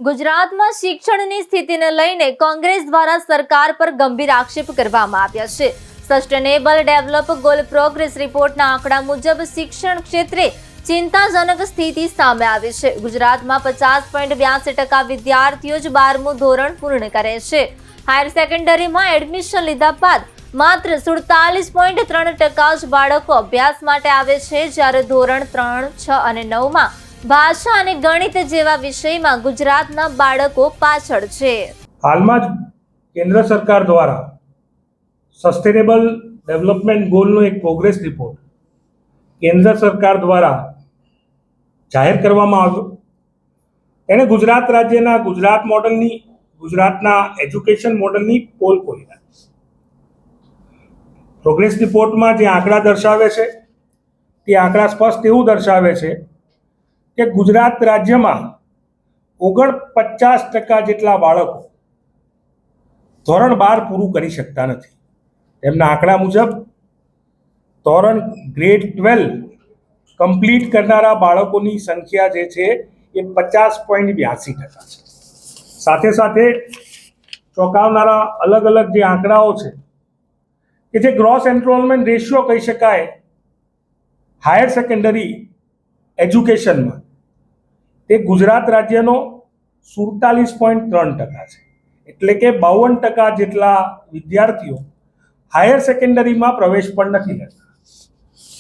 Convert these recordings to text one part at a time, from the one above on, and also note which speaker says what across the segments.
Speaker 1: ગુજરાતમાં શિક્ષણની સ્થિતિને લઈને કોંગ્રેસ દ્વારા સરકાર પર ગંભીર આક્ષેપ કરવામાં આવ્યા છે. સસ્ટેનેબલ ડેવલપ ગોલ પ્રોગ્રેસ રિપોર્ટના આંકડા મુજબ શિક્ષણ ક્ષેત્રે ચિંતાજનક સ્થિતિ સામે આવી છે. ગુજરાતમાં 50.82% વિદ્યાર્થીઓ જ 12મું ધોરણ પૂર્ણ કરે છે. હાયર સેકન્ડરીમાં એડમિશન લીધા બાદ માત્ર 47.3% જ બાળકો અભ્યાસ માટે આવે છે, જ્યારે ધોરણ 3, 6 અને 9માં ભાષા અને ગણિત જેવા વિષયમાં ગુજરાતના બાળકો પાછળ છે.
Speaker 2: હાલમાં જ કેન્દ્ર સરકાર દ્વારા સસ્ટેનેબલ ડેવલપમેન્ટ ગોલનો એક પ્રોગ્રેસ રિપોર્ટ કેન્દ્ર સરકાર દ્વારા જાહેર કરવામાં આવ્યો. એણે ગુજરાત રાજ્યના ગુજરાતના એજ્યુકેશન મોડલની પોલ ખોલી નાખી. પ્રોગ્રેસ રિપોર્ટમાં જે આંકડા દર્શાવે છે તે આંકડા સ્પષ્ટ એવું દર્શાવે છે કે ગુજરાત રાજ્યમાં 49% જેટલા બાળકો ધોરણ 12 પૂરું કરી શકતા નથી. તેમના આંકડા મુજબ ધોરણ ગ્રેડ 12 કમ્પ્લીટ કરનારા બાળકોની સંખ્યા જે છે એ 50.82% છે. સાથે સાથે ચોંકાવનારા અલગ અલગ જે આંકડાઓ છે કે જે ગ્રોસ એનરોલમેન્ટ રેશિયો કહી શકાય હાયર સેકન્ડરી એજ્યુકેશનમાં, તે ગુજરાત રાજ્યનો 47.3% છે. એટલે કે 52% જેટલા વિદ્યાર્થીઓ હાયર સેકન્ડરીમાં પ્રવેશ પણ નથી લેતા.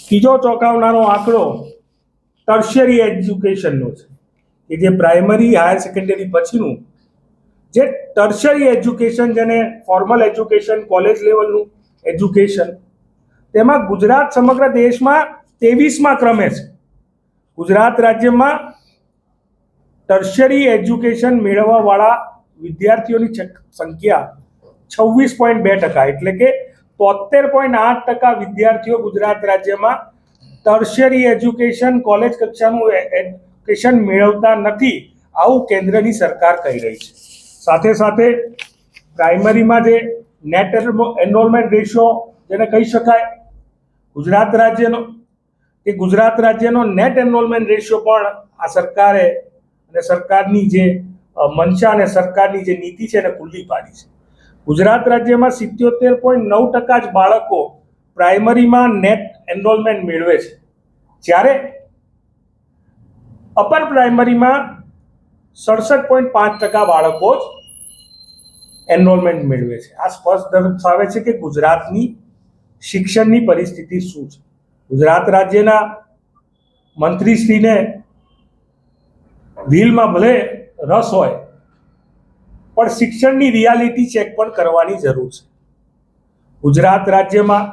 Speaker 2: ત્રીજો ચોંકાવનારો આંકડો ટર્શિયરી એજ્યુકેશનનો છે કે જે પ્રાઇમરી હાયર સેકન્ડરી પછીનું જે ટર્શિયરી એજ્યુકેશન, જેને ફોર્મલ એજ્યુકેશન, કોલેજ લેવલનું એજ્યુકેશન, તેમાં ગુજરાત સમગ્ર દેશમાં 23મા ક્રમે છે. ગુજરાત રાજ્યમાં ટર્શિયરી એજ્યુકેશન મેળવવાવાળા વિદ્યાર્થીઓની સંખ્યા 26.2%, એટલે કે 73.8% વિદ્યાર્થીઓ ગુજરાત રાજ્યમાં ટર્શિયરી એજ્યુકેશન, કોલેજ કક્ષાનું એજ્યુકેશન મેળવતા નથી, આવું કેન્દ્રની સરકાર કહી રહી છે. સાથે સાથે પ્રાઇમરીમાં જે નેટ એનરોલમેન્ટ રેશિયો જેને કહી શકાય ગુજરાત રાજ્યનો નેટ એનરોલમેન્ટ રેશિયો પણ આ સરકારે અને સરકારની જે મંશા અને સરકારની જે નીતિ છે એને ખુલ્લી પાડી છે. ગુજરાત રાજ્યમાં 77.9% જ બાળકો પ્રાઇમરીમાં નેટ એનરોલમેન્ટ મેળવે છે, જ્યારે અપર પ્રાઇમરીમાં 67.5% બાળકો જ એનરોલમેન્ટ મેળવે છે. આ સ્પષ્ટ દર્શાવે છે કે ગુજરાતની શિક્ષણની પરિસ્થિતિ શું છે. ગુજરાત રાજ્યના મંત્રીશ્રીને વ્હીલમાં ભલે રસ હોય, પણ શિક્ષણની રિયાલિટી ચેક પણ કરવાની જરૂર છે. ગુજરાત રાજ્યમાં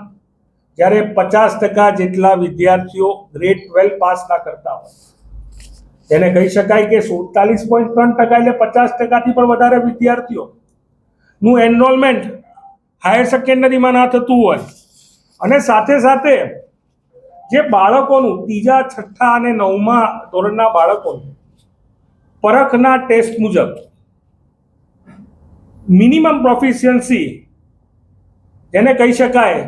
Speaker 2: જ્યારે 50% જેટલા વિદ્યાર્થીઓ ગ્રેડ 12 પાસ ના કરતા હોય, તેને કહી શકાય કે 47.3% એટલે 50%થી પણ વધારે વિદ્યાર્થીઓનું એનરોલમેન્ટ હાયર સેકન્ડરીમાં ના થતું હોય, અને સાથે સાથે જે બાળકોનું 3, 6 અને 9મા ધોરણના બાળકોનું પરખના ટેસ્ટ મુજબ મિનિમમ પ્રોફિશિયન્સી, જેને કહી શકાય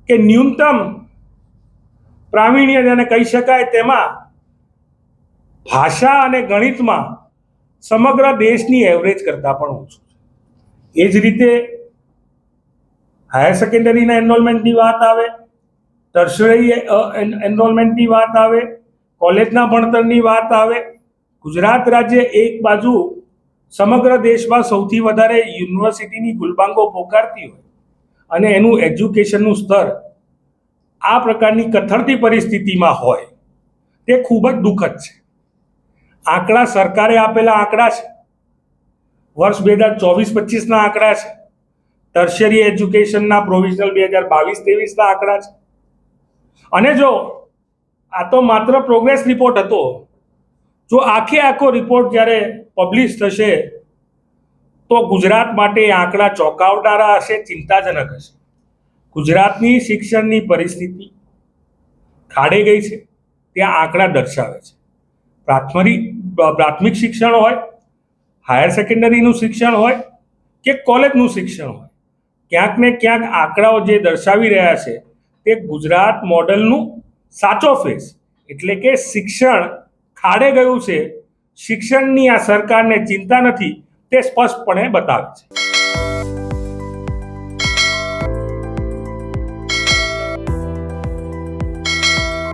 Speaker 2: કે ન્યૂનતમ પ્રાવીણ્ય જેને કહી શકાય, તેમાં ભાષા અને ગણિતમાં સમગ્ર દેશની એવરેજ કરતાં પણ ઓછું છે. એ જ રીતે હાયર સેકન્ડરીના એનરોલમેન્ટની વાત આવે, ટર્શરી એનરોલમેન્ટની વાત આવે, કોલેજના ભણતરની વાત આવે, ગુજરાત રાજ્ય એક બાજુ સમગ્ર દેશમાં સૌથી વધારે યુનિવર્સિટીની ગુલબાંગો પોકારતી હોય અને એનું એજ્યુકેશનનું સ્તર આ પ્રકારની કથળતી પરિસ્થિતિમાં હોય, તે ખૂબ જ દુઃખદ છે. આંકડા સરકારે આપેલા આંકડા છે, વર્ષ 2024-25ના આંકડા છે. ટર્શિયરી એજ્યુકેશનના પ્રોવિઝનલ 2022-23ના આંકડા છે. અને જો આ તો માત્ર પ્રોગ્રેસ રિપોર્ટ હતો, જો આખો રિપોર્ટ જ્યારે પબ્લિશ થશે તો ગુજરાત માટે આંકડા ચોંકાવનારા હશે, ચિંતાજનક હશે. ગુજરાતની શિક્ષણની પરિસ્થિતિ ખાડે ગઈ છે, ત્યાં આંકડા દર્શાવે છે. પ્રાથમિક શિક્ષણ હોય, હાયર સેકન્ડરીનું શિક્ષણ હોય કે કોલેજનું શિક્ષણ હોય, ક્યાંક ને ક્યાંક આંકડાઓ જે દર્શાવી રહ્યા છે તે ગુજરાત મોડલનું સાચો ફેસ, એટલે કે શિક્ષણ ખાડે ગયું છે શિક્ષણની આ સરકારને ચિંતા નથી તે સ્પષ્ટપણે બતાવે છે.